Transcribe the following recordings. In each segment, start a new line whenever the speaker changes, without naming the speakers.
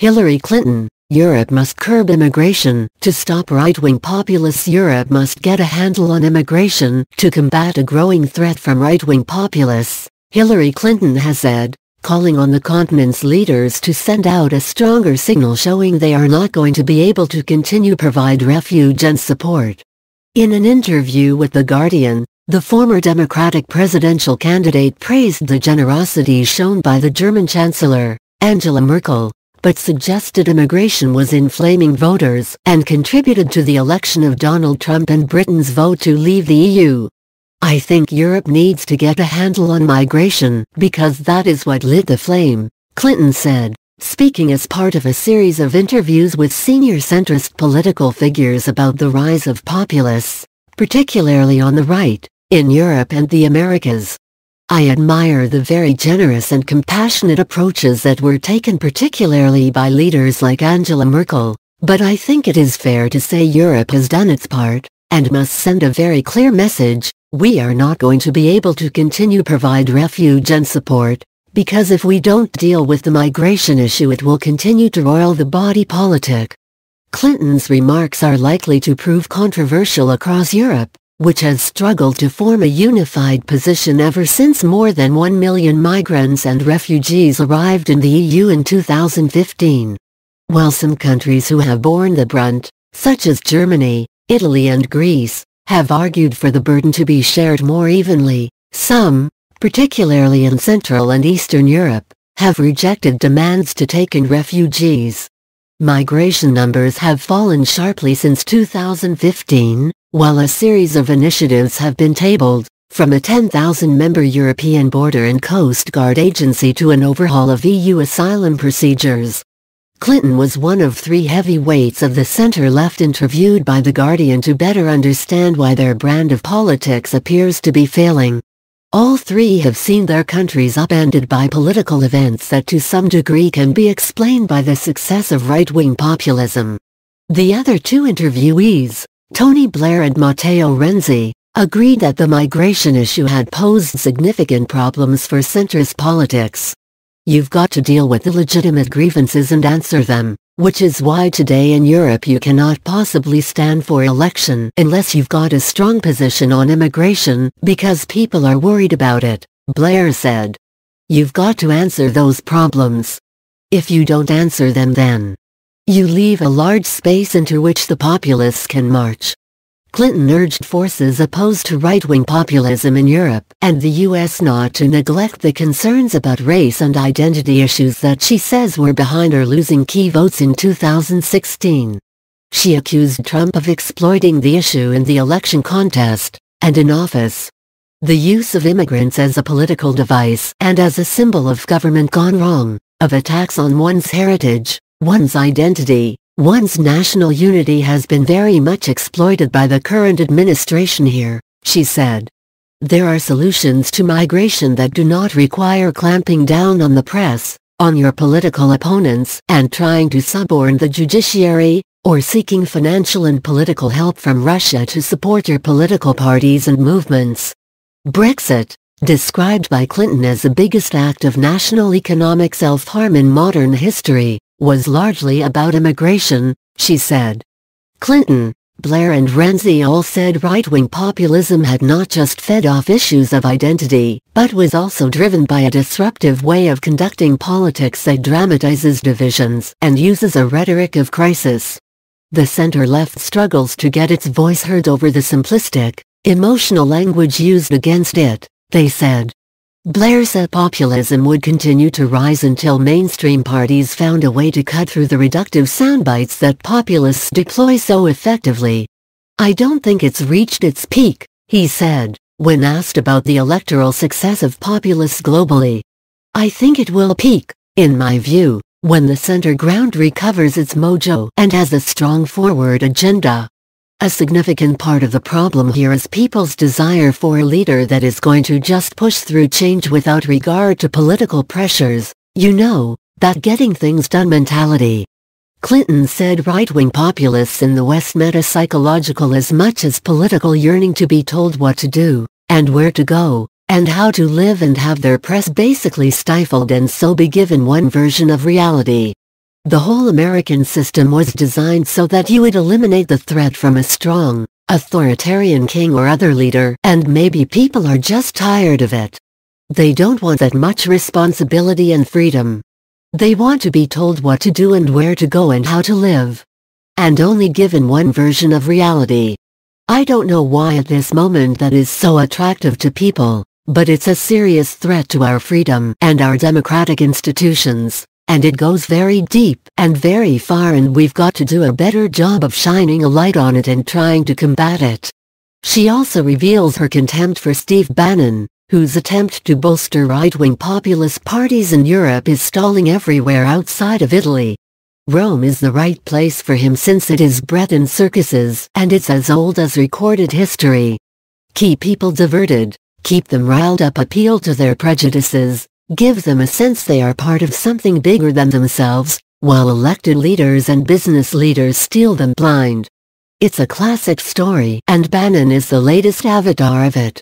Hillary Clinton, Europe must curb immigration. To stop right-wing populists, Europe must get a handle on immigration. To combat a growing threat from right-wing populists, Hillary Clinton has said, calling on the continent's leaders to send out a stronger signal showing they are not going to be able to continue provide refuge and support. In an interview with The Guardian, the former Democratic presidential candidate praised the generosity shown by the German Chancellor, Angela Merkel, but suggested immigration was inflaming voters and contributed to the election of Donald Trump and Britain's vote to leave the EU. I think Europe needs to get a handle on migration, because that is what lit the flame, Clinton said, speaking as part of a series of interviews with senior centrist political figures about the rise of populists, particularly on the right, in Europe and the Americas. I admire the very generous and compassionate approaches that were taken particularly by leaders like Angela Merkel, but I think it is fair to say Europe has done its part, and must send a very clear message: we are not going to be able to continue provide refuge and support, because if we don't deal with the migration issue it will continue to roil the body politic. Clinton's remarks are likely to prove controversial across Europe, which has struggled to form a unified position ever since more than 1 million migrants and refugees arrived in the EU in 2015. While some countries who have borne the brunt, such as Germany, Italy and Greece, have argued for the burden to be shared more evenly, some, particularly in Central and Eastern Europe, have rejected demands to take in refugees. Migration numbers have fallen sharply since 2015, while a series of initiatives have been tabled, from a 10,000-member European Border and Coast Guard agency to an overhaul of EU asylum procedures. Clinton was one of three heavyweights of the center-left interviewed by The Guardian to better understand why their brand of politics appears to be failing. All three have seen their countries upended by political events that to some degree can be explained by the success of right-wing populism. The other two interviewees, Tony Blair and Matteo Renzi, agreed that the migration issue had posed significant problems for centrist politics. You've got to deal with the legitimate grievances and answer them, which is why today in Europe you cannot possibly stand for election unless you've got a strong position on immigration, because people are worried about it, Blair said. You've got to answer those problems. If you don't answer them, then you leave a large space into which the populists can march. Clinton urged forces opposed to right-wing populism in Europe and the US not to neglect the concerns about race and identity issues that she says were behind her losing key votes in 2016. She accused Trump of exploiting the issue in the election contest and in office. The use of immigrants as a political device and as a symbol of government gone wrong, of attacks on one's heritage, one's identity, one's national unity has been very much exploited by the current administration here, she said. There are solutions to migration that do not require clamping down on the press, on your political opponents, and trying to suborn the judiciary, or seeking financial and political help from Russia to support your political parties and movements. Brexit, described by Clinton as the biggest act of national economic self-harm in modern history, was largely about immigration, she said. Clinton, Blair and Renzi all said right-wing populism had not just fed off issues of identity, but was also driven by a disruptive way of conducting politics that dramatizes divisions and uses a rhetoric of crisis. The center-left struggles to get its voice heard over the simplistic, emotional language used against it, they said. Blair said populism would continue to rise until mainstream parties found a way to cut through the reductive soundbites that populists deploy so effectively. I don't think it's reached its peak, he said, when asked about the electoral success of populists globally. I think it will peak, in my view, when the center ground recovers its mojo and has a strong forward agenda. A significant part of the problem here is people's desire for a leader that is going to just push through change without regard to political pressures, that getting things done mentality. Clinton said right-wing populists in the West met a psychological as much as political yearning to be told what to do, and where to go, and how to live, and have their press basically stifled and so be given one version of reality. The whole American system was designed so that you would eliminate the threat from a strong, authoritarian king or other leader, and maybe people are just tired of it. They don't want that much responsibility and freedom. They want to be told what to do and where to go and how to live. And only given one version of reality. I don't know why at this moment that is so attractive to people, but it's a serious threat to our freedom and our democratic institutions, and it goes very deep and very far, and we've got to do a better job of shining a light on it and trying to combat it. She also reveals her contempt for Steve Bannon, whose attempt to bolster right-wing populist parties in Europe is stalling everywhere outside of Italy. Rome is the right place for him since it is bred in circuses and it's as old as recorded history. Keep people diverted, keep them riled up, appeal to their prejudices, give them a sense they are part of something bigger than themselves, while elected leaders and business leaders steal them blind. It's a classic story, and Bannon is the latest avatar of it.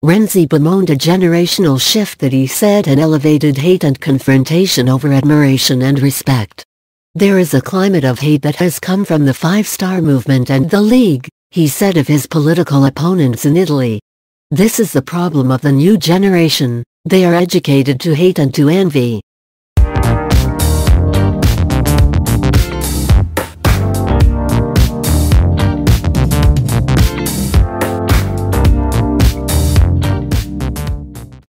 Renzi bemoaned a generational shift that he said had elevated hate and confrontation over admiration and respect. There is a climate of hate that has come from the Five-Star Movement and the League, he said of his political opponents in Italy. This is the problem of the new generation, they are educated to hate and to envy.